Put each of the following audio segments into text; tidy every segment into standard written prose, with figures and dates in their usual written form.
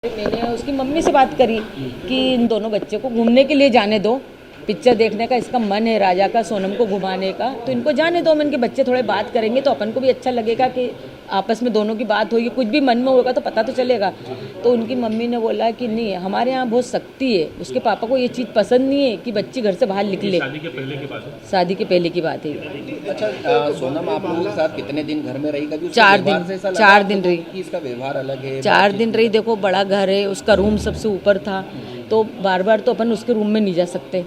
मैंने उसकी मम्मी से बात करी कि इन दोनों बच्चे को घूमने के लिए जाने दो, पिक्चर देखने का इसका मन है राजा का, सोनम को घुमाने का, तो इनको जाने दो। इनके बच्चे थोड़े बात करेंगे तो अपन को भी अच्छा लगेगा कि आपस में दोनों की बात होगी, कुछ भी मन में होगा तो पता तो चलेगा। तो उनकी मम्मी ने बोला कि नहीं, हमारे यहाँ बहुत सख्ती है, उसके पापा को ये चीज़ पसंद नहीं है कि बच्ची घर से बाहर निकले। शादी के पहले की बात है? शादी के पहले की बात है। अच्छा, सोनम आप लोगों के साथ कितने दिन घर में रही? कभी 4 दिन रही। कि इसका व्यवहार अलग है? 4 दिन रही। देखो, बड़ा घर है, उसका रूम सबसे ऊपर था, तो बार बार तो अपन उसके रूम में नहीं जा सकते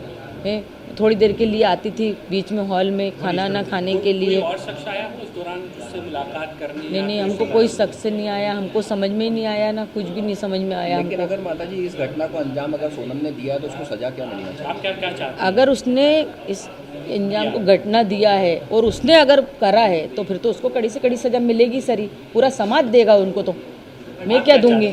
हैं। थोड़ी देर के लिए आती थी बीच में हॉल में खाना ना खाने के लिए। और शख्स आया उस दौरान उससे मुलाकात करने? नहीं, हमको कोई शख्स नहीं आया, हमको समझ में ही नहीं आया, ना कुछ भी नहीं समझ में आया। लेकिन अगर माता जी इस घटना को अंजाम अगर सोनम ने दिया तो उसको सजा क्या मिलनी चाहिए? आप क्या चाहते हैं? अगर उसने इस अंजाम को घटना दिया है और उसने अगर करा है तो फिर तो उसको कड़ी से कड़ी सजा मिलेगी सर ही। पूरा समाज देगा उनको, तो मैं क्या दूंगी?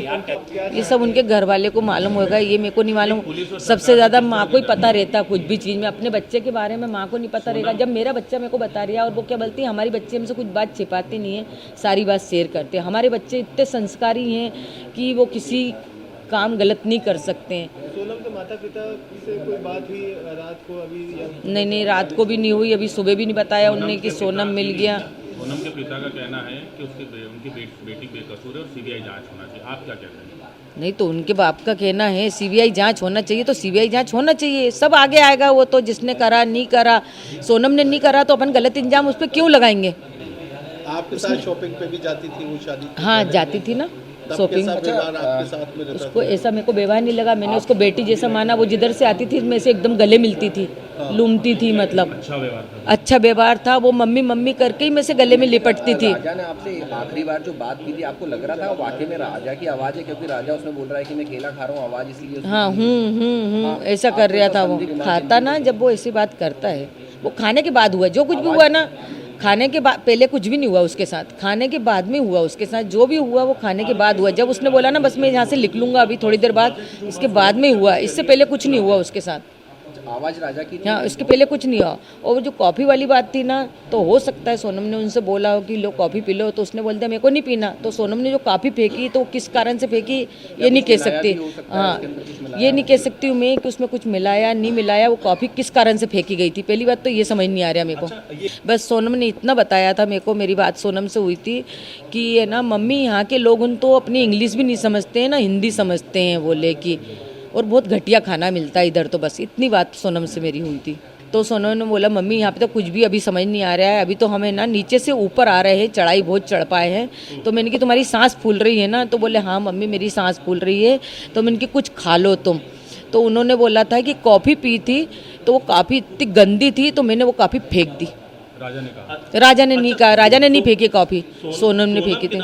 ये सब उनके घर वाले को मालूम होगा, ये मेरे को नहीं मालूम। सबसे ज़्यादा माँ को ही पता रहता कुछ भी चीज़ में। अपने बच्चे के बारे में माँ को नहीं पता रहेगा। जब मेरा बच्चा मेरे को बता रहा है, और वो क्या बोलती है, हमारी बच्चे हमसे कुछ बात छिपाती नहीं है, सारी बात शेयर करते हैं। हमारे बच्चे इतने संस्कारी हैं कि वो किसी काम गलत नहीं कर सकते हैं। सोनम के माता पिता से कोई बात हुई रात को अभी? नहीं, रात को भी नहीं हुई, अभी सुबह भी नहीं बताया उनने कि सोनम मिल गया। सोनम के पिता का कहना है कि उनकी बेटी बेकसूर है और सीबीआई जांच होना चाहिए। आप क्या कहते हैं? नहीं, तो उनके बाप का कहना है सीबीआई जांच होना चाहिए, तो सीबीआई जांच होना चाहिए। सब आगे आएगा, वो तो जिसने करा नहीं करा। सोनम ने नहीं करा तो अपन गलत इंजाम उस पर क्यों लगाएंगे? आपके साथ शॉपिंग पे भी जाती थी वो शादी? हाँ, जाती थी ना शॉपिंग। उसको ऐसा मेरे को व्यवहार नहीं लगा। मैंने उसको बेटी जैसा माना। वो जिधर से आती थी मैं से एकदम गले मिलती थी, लूमती थी, मतलब अच्छा व्यवहार था। वो मम्मी मम्मी करके ही मैं से गले में लिपटती थी। राजा ने आपसे आखिरी बार जो बात की थी, आपको लग रहा था वाकई में राजा की आवाज़ है? क्योंकि राजा उसमें बोल रहा है कि मैं केला खा रहा हूँ, आवाज़ इसलिए। हाँ, ऐसा कर रहा था वो। खाता ना, जब वो ऐसी बात करता है, वो खाने के बाद हुआ जो कुछ भी हुआ ना। खाने के बाद, पहले कुछ भी नहीं हुआ उसके साथ, खाने के बाद में हुआ उसके साथ। जो भी हुआ वो खाने के बाद हुआ। जब उसने बोला ना बस मैं यहाँ से निकलूंगा लूँगा अभी थोड़ी देर बाद, इसके बाद में हुआ। इससे पहले कुछ नहीं हुआ उसके साथ। आवाज़ राजा की? हाँ, इसके पहले कुछ नहीं हुआ। और वो जो कॉफ़ी वाली बात थी ना, तो हो सकता है सोनम ने उनसे बोला हो कि लो कॉफ़ी पी लो, तो उसने बोल दिया मेरे को नहीं पीना। तो सोनम ने जो कॉफ़ी फेंकी तो किस कारण से फेंकी ये नहीं कह सकती। हाँ, ये नहीं कह सकती हूँ मैं कि उसमें कुछ मिलाया नहीं मिलाया। वो कॉफ़ी किस कारण से फेंकी गई थी, पहली बात तो ये समझ नहीं आ रहा मेरे को। बस सोनम ने इतना बताया था मेरे को, मेरी बात सोनम से हुई थी कि है ना मम्मी, यहाँ के लोग उन तो अपनी इंग्लिश भी नहीं समझते हैं ना हिंदी समझते हैं, बोले कि और बहुत घटिया खाना मिलता है इधर। तो बस इतनी बात सोनम से मेरी हुई थी। तो सोनम ने बोला मम्मी यहाँ पे तो कुछ भी अभी समझ नहीं आ रहा है, अभी तो हमें ना नीचे से ऊपर आ रहे हैं, चढ़ाई बहुत चढ़ पाए हैं। तो मैंने कि तुम्हारी सांस फूल रही है ना? तो बोले हाँ मम्मी मेरी सांस फूल रही है। तो मैंने कि कुछ खा लो तुम। तो उन्होंने बोला था कि कॉफ़ी पी थी तो वो काफ़ी इतनी गंदी थी, तो मैंने वो कॉफ़ी फेंक दी। राजा ने कहा? राजा ने नहीं कहा, राजा ने नहीं फेंकी कॉफ़ी, सोनम ने फेंकी थी।